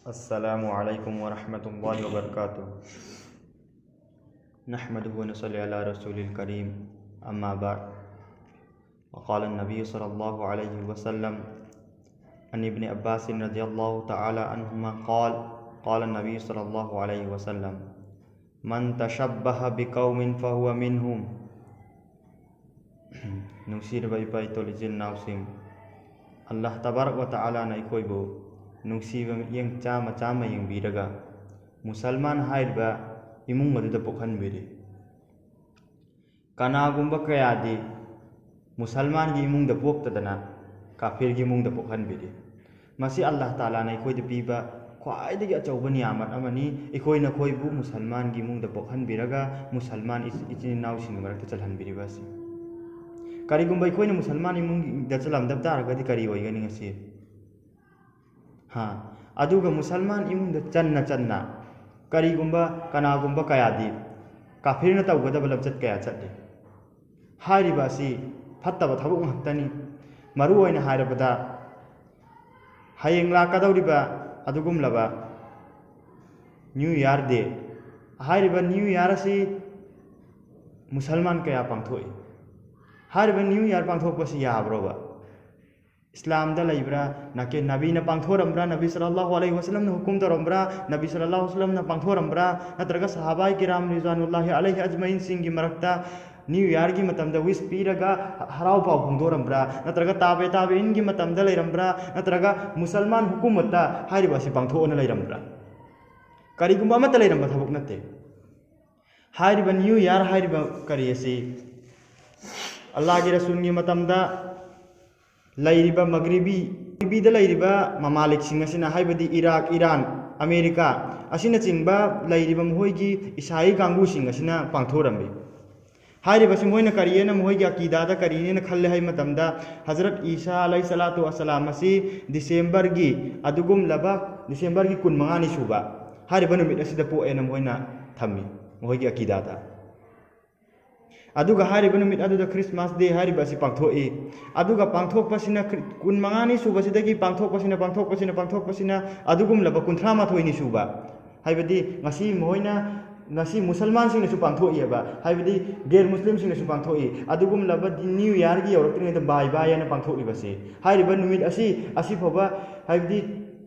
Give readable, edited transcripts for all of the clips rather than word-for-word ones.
अस्सलामुअलैकुम वरहमतुल्लाहि वबरकातुह। नहमदुहु व नसल्ली अला रसूलिल करीम, अम्मा बाद। वक़ाल नबी सल्लल्लाहु अलैहि वसल्लम अन इब्न अब्बास रज़ियल्लाहु तआला अन्हुमा क़ाल क़ाल नबी सल्लल्लाहु अलैहि वसल्लम मन तशब्बह बिक़ौमिन फ़हुव मिनहुम। नुंसीरबा इपा इतोल इचिन नावसिंग, अल्लाह तबारक व तआलाना अखोइबु नुंसीबा मियेंग चामा चामा येंबीरगा मुसलमान हाइरबा इमुंग अदुदा पोखनबिरी। कनागुंबा कयादी मुसलमान की इमुंगदा पोक्तदना काफिर की इमुंगदा पोखनबिरी। मसी अल्लाह तालाना अखोइदा पीबा ख्वाइदगी अचौबा नियामत अमनी अखोइना अखोइबु मुसलमान की इमुंगदा पोखनबिरगा मुसलमान इचिन इनाउसिंग मरक्ता चलहनबिरिबासी। करिगुंबा अखोइना मुसलमान इमुंगदा चलमदब तारगदी करी ओइगनी ngasi। हाँ, अदुगा मुसलमान इमुंगदा चन्ना करिगुंबा कनागुंबा कयादी काफिरना तौगदबा लमचत कया चट्ले। हारिबासी फत्तबा थबुक ngakhtani। मरु ओइना हाइरबदा हयेंग लाकदौरिबा अदुगुमलबा न्यू ईयर डे हाइरिबा न्यू ईयर असी मुसलमान कया पांगथोई। हारिबा न्यू ईयर पांगथोकपसी याब्रोबा इस्लाम दा लैब्रा नाके नबी ना पांगथोरम्ब्रा, नबी सल्लल्लाहु अलैहि वसल्लम ने हुकुम तोरम्ब्रा, नबी सल्लल्लाहु अलैहि वसल्लम ने पांगथोरम्ब्रा, नत्रगा सहाबाई किराम रिज़वानुल्लाहि अलैहि अजमईन सिंह की मरक्ता न्यू ईयर की मतमदा विश पीरगा हराव पाव फोंदोरम्ब्रा, नत्रगा ताबेइन की मतमदा लैरम्ब्रा, नत्रगा मुसलमान हुकुमता हारिबासी पांगथोना लैरम्ब्रा। करिगुंबा अमता लैरम्बा थबुक नत्ते। हारिबा न्यू ईयर हारिबा करियसी अल्लाह के रसूल की मतमदा लैरिबा मगरिबीदा लैरिबा ममालिक सिंगसिना हाइबदी इराक, ईरान, अमेरिका असिना चिंबा लैरिबा मोहइगी ईसाई कांगू सिंगसिना पांगथोरम्बी। हाइरिबासी मोइना करियेना मोहइगी अकीदादा करियेना खल्ले हाइ मतमदा हजरत ईसा अलैहि सलातु वस्सलाम असी दिसंबर की अदुगुमलबा दिसंबर की 15 सुबा हारिबा नुमित असिदा पोएना मोइना थम्मी मोहइगी अकीदादा। अदुगा हारिबा नुमित अदुदा क्रिसमस डे हारिबासी पांगथोई। अदुगा पांगथोकपसिना 15 सुबसिदगी पांगथोकपसिना अदुगुमलबा 38 सुबा हाइबदी ngasi मोइना ngasi मुसलमान सिंगसु पांगथोइबा हाइबदी गैर मुस्लिम सिंगसु पांगथोई। अदुगुमलबा न्यू ईयर की यौरक्तिनेदा बाय बायना पांगथोइबासी हाइरिबा नुमित असी फबा हाइबदी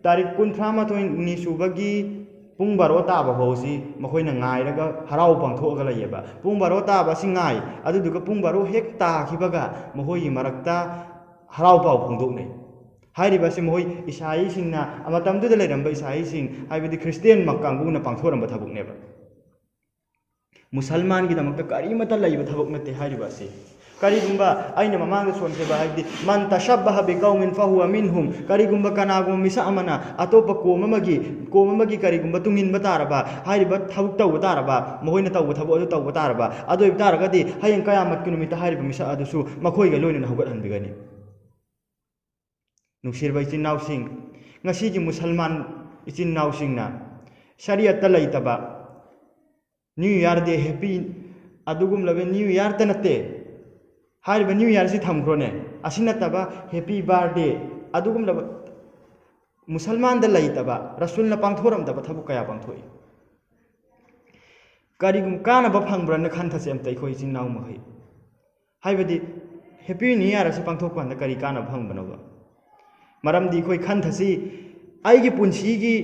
तारीख 38 सुबगी पुंग बारो ताबा फौसी मखोइना ngairaga harau pangthoga layeba पुंग बारो ताबा सि ngai aduduga पुंग बारो हेक ताखिबगा मखोइ मरक्ता harau पाव फोंदोकनै। हाइरिबासी मोइ ईसाई सिंगना अमतमदुदा लैरम्बा ईसाई सिंग हाइबदी क्रिस्टियन मक्कांगुना पांगथोरम्बा थबुकनेबा। मुसलमान की दमकता करिमता लैबा थबुक नते हाइरिबासी। करिगुंबा आइना ममांग सोनसेबा हाइबदी मन तशब्बह बिक़ौमिन फ़हुव मिनहुम। करिगुंबा कनागुम मिसा अमना अतोपा कोममगी करिगुंबा तुंगिनबा तारबा हाइरिबा थबुक तौबा तारबा मोइना तौबा थबुक अदु तौबा तारबा अदोइ तारगदी हयेंग कयामत की नुमिता हाइरिबा मिसा अदुसु मखोइगा लोइना हौगतहनबिगनी। नुंसिरबा इचिन नावसिंग ngasiगी मुसलमान इचिन नावसिंगना शरीयतता लैतबा न्यू ईयर डे हैप्पी अदुगुमलबा न्यू ईयर ता नत्ते हारिबा न्यू ईयर से थमख्रोने असि नत्तबा हैप्पी बर्थडे अदुगुमलबा मुसलमान दा लैतबा रसूलना पांगथोरमदबा थबुक कया पांगथोई। करिगुम कानबा फंगब्रना खनथसे अमता इखोइ इचिन नाव मखै हाइबदी हैप्पी न्यू ईयर से पांगथोकपंदा करि कानबा फंगबनोबा मरमदी इखोइ खनथसी आइगी पुंसीगी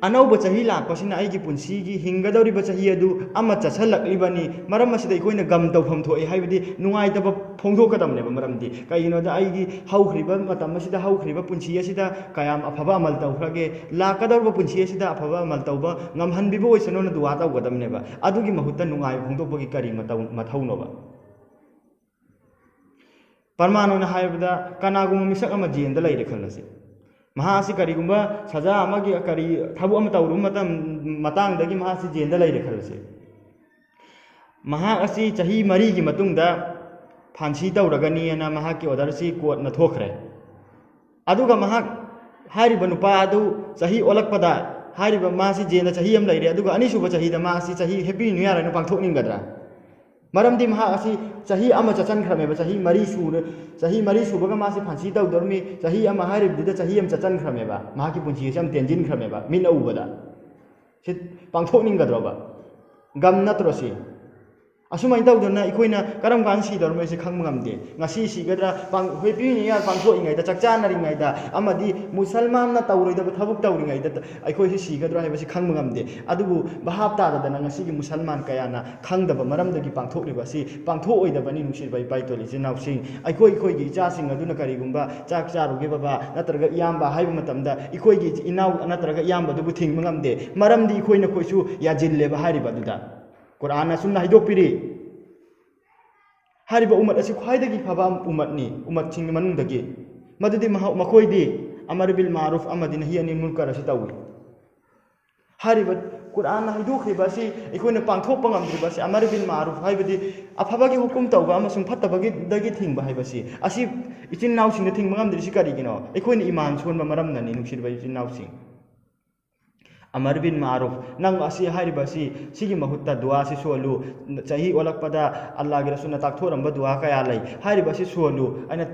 अनौब चही लापसिना आइगी पुंसीगी हिंगदौरिबा चही अदु अमा चसलक्लिबनी मरम असिदा इखोइना गम तौफम थोइ हाइबदी नुंगाइतबा फोंदोकदमनेबा मरमदी कइनोदा आइगी हौख्रिबा मतम असिदा हौख्रिबा पुंसी असिदा कयाम अफबा अमल तौख्रगे लाकदौरबा पुंसी असिदा अफबा अमल तौबा ngamhanbiba ओइसनोना दुआ तौगदमनेबा अदुगी महुत्ता नुंगाइ फोंदोकपगी करि मथौनोबा। परमानोना हाइबदा कनागुम मिसक अमा जेंदा लैरे खल्लसी महासी करिगुंबा सजा अमगी करि थबु अम तौरु मतंगदगी महासी जेंदा लैरे खल्लसी महा असी चही 3 की मतुंगदा फांसी तौरगनीना महाकी ऑर्डर सी कोर्ट न थोखरे। अदुगा महा हारिबा नुपा अदु चही ओलकपदा हारिबा मासी जेंदा चही अम लैरे अदुगा अनिसुबा चहीदा मासी चही हैप्पी न्यू ईयर न पांगथोकनिंगदरा Maramdi maha asi sahi ama chachan khrameba sahi mari subaga masi phansi taw dormi sahi ama haribdida sahi am chachan khrameba maha ki punchi sam tenjin khrameba min ubada sit pangthokning gadroba gam natrosi asumai taw dona ikoina karam gan si dorme se khang ngamde ngasi si gadra pang hoi ni ya pangtho ingai da chakchan ri ngai da amadi musalman na tawroi da thabuk tawri ngai da aikoi si gadra hai basi khang ngamde adubu bahap ta da ngasi gi musalman kaya na khang da maram da gi pangtho ri basi pangtho oi da bani nusi bai pai to li jinau sing aikoi gi cha sing aduna kari gumba chak charu ge baba natraga iyamba haibu matam da ikoi gi inau natraga iyamba du thing ngamde maram di ikoi na koisu ya jille ba hari ba du da Quran sunna hidok piri hariba umat asi khwaidagi phaba umat ni umat sing manung dagi madudi makoi di amar bil ma'ruf amadi nahi anil munkar asi tawi hariba Quran hidok ri basi ikoina pangthok pangam ri basi amar bil ma'ruf haibadi afabagi hukum tawba amasung phattabagi dagi thingba haibasi asi ichin naw sing thing mangam dri sikari gino ikoina iman sonba maram nani nuksir bai ichin naw sing Amar bin Ma'ruf nang asi hari basi sigi mahutta dua si solu cahi olak pada Allah gira sunna tak thoram ba dua kaya lai hari basi solu aina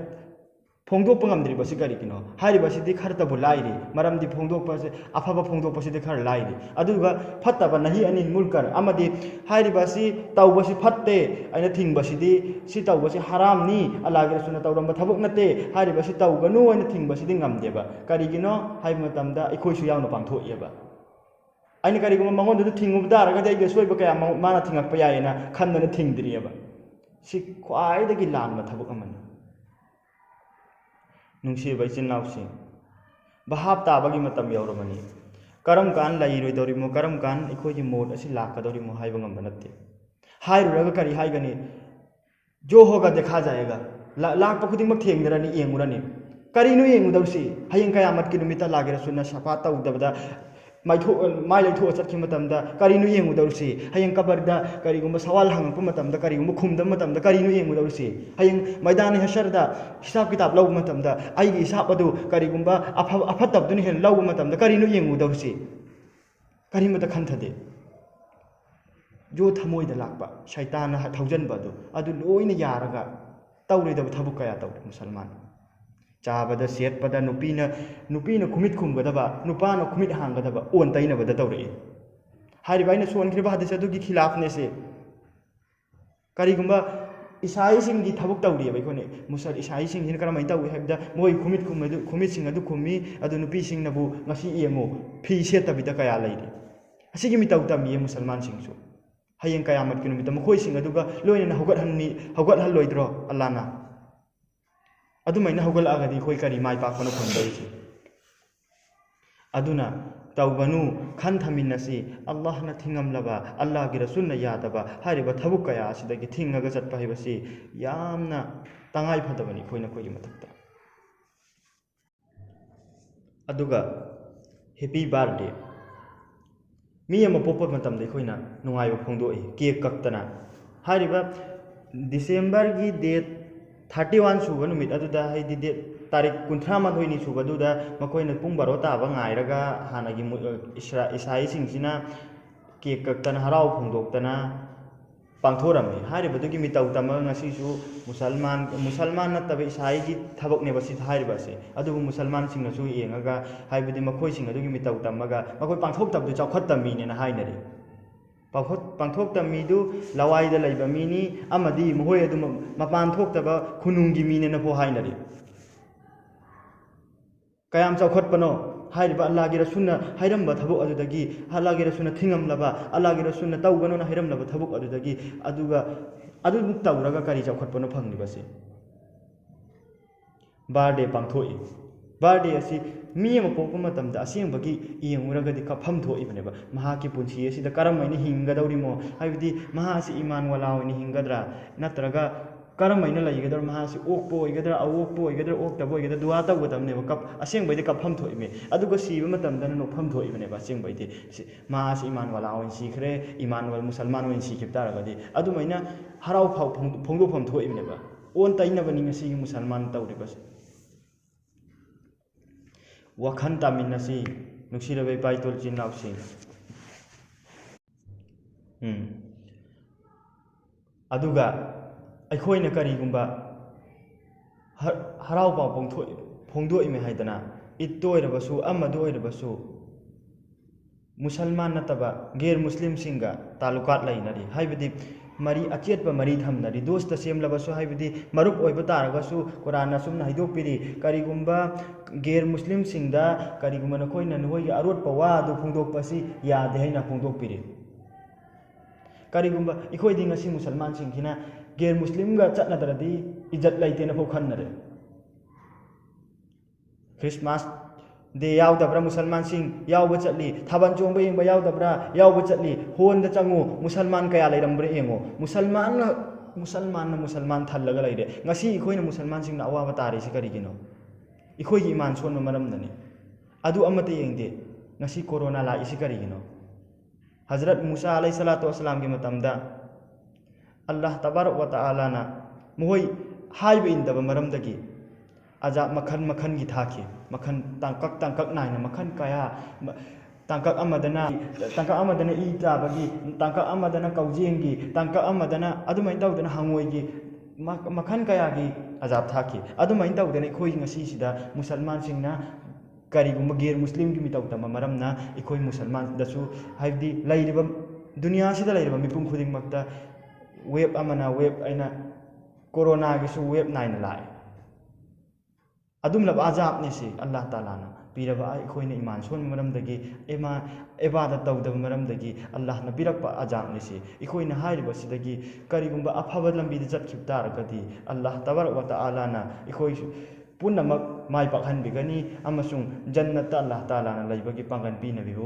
phongdok pangam dri basi gari kino hari basi di kharta bulai ri maram di phongdok pa se afaba phongdok pa se di khar lai ri aduga phatta ba nahi ani mulkar amadi hari basi tau basi phatte aina thing basi di si tau basi haram ni Allah gira sunna tauram ba thabuk nate hari basi tau ganu aina thing basi di ngam deba kari gino hai matam da ikoi su yaw na pangtho yeba Aini kari guma mangon du thingu dar ga dai soi ba kaya mana thingak pa yaina khandana thingdriya ba si khwai da gi lan ma thabuk aman nungsi bai chin naw si bahap ta ba gi matam yawramani karam kan lai roi dori mo karam kan ikoi ji mod asi lak ka dori mo hai ba ngam banatte hai ru ga kari hai gani jo hoga dekha jayega lak pa khuding mak thengdarani yengurani kari nu yengu dawsi hayeng kayamat ki numita lagera sunna shafa ta udabada mai lai tho chat khima tamda kari nu yengu dawsi hayeng kabarda kari gumba sawal hang pu matamda kari gumba khumda matamda kari nu yengu dawsi hayeng maidan hasharda hisab kitab law matamda ai gi hisab adu kari gumba afatab dun hen law matamda kari nu yengu dawsi kari mata khanthade jo thamoi da lakba shaitan na thaujan ba adu loina yaraga tawre da thabuk kaya taw musalman Chabada set pada nupina kumit kumgadaba nupana kumit hangadaba on taina bada tawre hari baina suan khriba hadis adu gi khilaf ne se kari gumba isai sing gi thabuk tawri bai khone musal isai sing hin karamai tawi habda moi kumit sing adu kumi adu nupi sing nabu ngasi yengo phi set tabida kaya lairi asigi mi taw tam ye musalman sing su hayeng kayamat kinu mitam khoi sing adu ga loina hogat hal loidro Allah na Adumaina hogal agadi khoi kari mai pa kono khondai chi aduna tawbanu khan thaminasi Allah na thingam laba Allah gi rasul na yadaba hariba thabuk kaya asidagi thingaga chatpa hibasi yamna tangai phadabani khoina khoi matakta aduga happy birthday mi ama popa matam de khoina nungai ba phongdoi cake kaktana hariba December gi date 31 suba numit aduda haidi de tarik 13 ni suba duda makoina pung baro ta ba ngairaga hanagi isai singsina ke kaktana harau phongdoktana pangthorami hari badugi mi tawtama ngasi su musalman na tabe isai gi thabok ne basi hari basi adubu musalman singna su yengaga haibudi makoi sing adugi mi tawtamaga makoi pangthok tabdu chawkhat tammi ne na hainari pangthok tammi du lawai da laiba mini amadi mohoi adu mapan thok taba khunungi mine na pho hainari kayam chawkhat pano hairiba Allah gi rasulna hairamba thabuk adudagi Allah gi rasulna thingam laba Allah gi rasulna tawgano na hairam laba thabuk adudagi aduga adu tawraga kari chawkhat pano phangni base birthday pangthoi birthday asi mi ama pokpa matamda aseng bagi yenguraga di kapham thoi baneba maha ki punchi asi da karam aini hinga dawrimo haibdi maha asi iman wala aini hingadra natraga karam aina laigadar maha asi okpo igadar awokpo igadar oktabo igadar duwa taw gadamne kap aseng bai de kapham thoi me aduga siba matamda no pham thoi baneba aseng bai de maha asi iman wala ain sikhre iman wal musalman ain sikhiptar gadi adu maina harau phau phongdo pham thoi baneba on taina bani ngasi musalman tawri bas Wakhan taminasi nuksira bai paitol jinau sing ꯑꯗꯨꯒ ꯑꯩꯈꯣꯏꯅ ꯀꯔꯤꯒꯨꯝꯕ ꯍꯔꯥꯎ ꯄꯥꯎ ꯐꯣꯡꯗꯣꯛꯏꯃꯦ ꯍꯥꯏꯗꯅ ꯏꯗꯇ ꯑꯣꯏꯔꯕꯁꯨ ꯑꯃꯗ ꯑꯣꯏꯔꯕꯁꯨ ꯃꯨꯁꯜꯃꯥꯟ ꯅꯠꯇꯕ ꯒꯦꯔ ꯃꯨꯁꯂꯤꯝꯁꯤꯡꯒ ꯇꯥꯂꯨꯀꯥꯠ ꯂꯩꯅꯔꯤ, ꯍꯥꯏꯕꯗꯤ ꯃꯔꯤ ꯑꯆꯦꯠꯄ ꯃꯔꯤ ꯊꯝꯅꯔꯤ, ꯗꯣꯁꯇ ꯁꯦꯝꯂꯕꯁꯨ, ꯍꯥꯏꯕꯗꯤ ꯃꯔꯨꯞ ꯑꯣꯏꯕ ꯇꯥꯔꯒꯁꯨ ꯀꯨꯔꯥꯟꯅ ꯑꯁꯨꯝꯅ ꯍꯥꯏꯗꯣꯛꯄꯤꯔꯤ, ꯀꯔꯤꯒꯨꯝꯕ ꯒꯦꯔ ꯃꯨꯁꯂꯤꯝꯁꯤꯡꯗ ꯀꯔꯤꯒꯨꯝꯕ ꯅꯈꯣꯏꯒꯤ ꯑꯔꯣꯠꯄ ꯋꯥ ꯑꯗꯨ ꯐꯣꯡꯗꯣꯛꯄ ꯑꯁꯤ ꯌꯥꯗꯦ ꯍꯥꯏꯅ ꯐꯣꯡꯗꯣꯛꯄꯤꯔꯤ꯫ ꯀꯔꯤꯒꯨꯝꯕ ꯑꯩꯈꯣꯏꯗꯤ ꯉꯁꯤ ꯃꯨꯁꯜꯃꯥꯟꯁꯤꯡꯁꯤꯅ ꯒꯦꯔ ꯃꯨꯁꯂꯤꯝꯒ ꯆꯠꯅꯗ꯭ꯔꯗꯤ ꯏꯖꯠ ꯂꯩꯇꯦꯅ ꯐꯥꯎ ꯈꯟꯅꯔꯦ꯫ ꯈ꯭ꯔꯤꯁꯃꯥꯁ ꯗꯦ ꯌꯥꯎꯗꯕ꯭ꯔꯥ ꯃꯨꯁꯜꯃꯥꯟꯁꯤꯡ ꯌꯥꯎꯕ ꯆꯠꯂꯤ, ꯊꯥꯕꯜ ꯆꯣꯡꯕ ꯌꯦꯡꯕ ꯌꯥꯎꯗꯕ꯭ꯔꯥ ꯌꯥꯎꯕ ꯆꯠꯂꯤ, ꯍꯣꯟꯗ ꯆꯪꯉꯨ ꯃꯨꯁꯜꯃꯥꯟ ꯀꯌꯥ ꯂꯩꯔꯝꯕ꯭ꯔꯥ ꯌꯦꯡꯉꯣ, ꯃꯨꯁꯜꯃꯥꯟ ꯊꯜꯂꯒ ꯂꯩꯔꯦ꯫ ꯉꯁꯤ ꯑꯩꯈꯣꯏꯅ ꯃꯨꯁꯜꯃꯥꯟꯁꯤꯡꯅ ꯑꯋꯥꯕ ꯇꯥꯔꯤꯁꯤ ꯀꯔꯤꯒꯤꯅꯣ? ꯑꯩꯈꯣꯏꯒꯤ ꯏꯃꯥꯟ ꯁꯣꯟꯕ ꯃꯔꯝꯗꯅꯤ꯫ ꯑꯗꯨ ꯑꯃꯠꯇ ꯌꯦꯡꯗꯦ, ꯉꯁꯤ ꯀꯣꯔꯣꯅꯥ ꯂꯥꯛꯏꯁꯤ ꯀꯔꯤꯒꯤꯅꯣ? ꯍꯖꯔꯠ ꯃꯨꯁꯥ ꯑꯂꯩꯍꯤ ꯁꯂꯥꯇꯨ ꯋꯥꯁꯂꯥꯝꯒꯤ ꯃꯇꯝꯗ ꯑꯜꯂꯥꯍ ꯇꯕꯥꯔꯛ ꯋꯥ ꯇꯥꯂꯥꯅ ꯃꯈꯣꯏ ꯍꯥꯏꯕ ꯏꯟꯗꯕ ꯃꯔꯝꯗꯒꯤ ꯑꯖꯥꯕ ꯃꯈꯜ ꯃꯈꯜꯒꯤ ꯊꯥꯈꯤ, ꯃꯈꯜ ꯇꯥꯡꯀꯛ ꯅꯥꯏꯅ ꯃꯈꯜ ꯀꯌꯥ, ꯇꯥꯡꯀꯛ ꯑꯃꯗꯅ ꯏ ꯇꯥꯕꯒꯤ, ꯇꯥꯡꯀꯛ ꯑꯃꯗꯅ ꯀꯧꯖꯦꯡꯒꯤ, ꯇꯥꯡꯀꯛ ꯑꯃꯗꯅ ꯑꯗꯨꯃꯥꯏꯅ ꯇꯧꯗꯅ ꯍꯪꯉꯣꯏꯒꯤ, ꯃꯈꯜ ꯀꯌꯥꯒꯤ ꯑꯖꯥꯕ ꯊꯥꯈꯤ꯫ ꯑꯗꯨꯃꯥꯏꯅ ꯇꯧꯗꯅ ꯑꯩꯈꯣই ꯉꯁꯤꯁꯤꯗ ꯃꯨꯁꯜꯃꯥꯟꯁꯤꯡꯅ ꯀꯔꯤꯒꯨꯝꯕ ꯒꯦꯔ ꯃꯨꯁꯂꯤꯝꯒꯤ ꯃꯤꯇꯧ ꯇꯝꯕ ꯃꯔꯝꯅ ꯑꯩꯈꯣꯏ ꯃꯨꯁꯜꯃꯥꯟꯗꯁꯨ, ꯍꯥꯏꯕꯗꯤ ꯂꯩꯔꯤꯕ ꯗꯨꯅꯤꯌꯥꯁꯤꯗ ꯂꯩꯔꯤꯕ ꯃꯤꯄꯨꯝ ꯈꯨꯗꯤꯡꯃꯛꯇ ꯋꯦꯕ ꯑꯃꯅ ꯋꯦꯕ ꯑꯩꯅ ꯀꯣꯔꯣꯅꯥꯒꯤꯁꯨ ꯋꯦꯕ ꯅꯥꯏꯅ ꯂꯥꯛꯑꯦ꯫ ꯑꯗꯨꯝꯂꯕ ꯑꯖꯥꯕꯅꯤ ꯁꯤ ꯑꯜꯂꯥꯍ ꯇꯥꯂꯥꯅ ꯄꯤꯔꯕ ꯑꯩꯈꯣꯏꯅ ꯏꯃꯥꯟ ꯁꯣꯟꯕ ꯃꯔꯝꯗꯒꯤ, ꯏꯕꯥꯗꯠ ꯇꯧꯗꯕ ꯃꯔꯝꯗꯒꯤ ꯑꯜꯂꯥꯍꯅ ꯄꯤꯔꯛꯄ ꯑꯖꯥꯕꯅꯤ ꯁꯤ꯫ ꯑꯩꯈꯣꯏꯅ ꯍꯥꯏꯔꯤꯕꯁꯤꯗꯒꯤ ꯀꯔꯤꯒꯨꯝꯕ ꯑꯐꯕ ꯂꯝꯕꯤꯗ ꯆꯠꯈꯤꯕ ꯇꯥꯔꯒꯗꯤ ꯑꯜꯂꯥꯍ ꯇꯕꯥꯔꯛ ꯋꯥ ꯇꯥꯂꯥꯅ ꯑꯩꯈꯣꯏ ꯄꯨꯝꯅꯃꯛ ꯃꯥꯏ ꯄꯥꯛꯍꯟꯕꯤꯒꯅꯤ, ꯑꯃꯁꯨꯡ ꯖꯟꯅꯠꯇ ꯑꯜꯂꯥꯍ ꯇꯥꯂꯥꯅ ꯂꯩꯕꯒꯤ ꯄꯥꯡꯒꯜ ꯄꯤꯅꯕꯤꯕ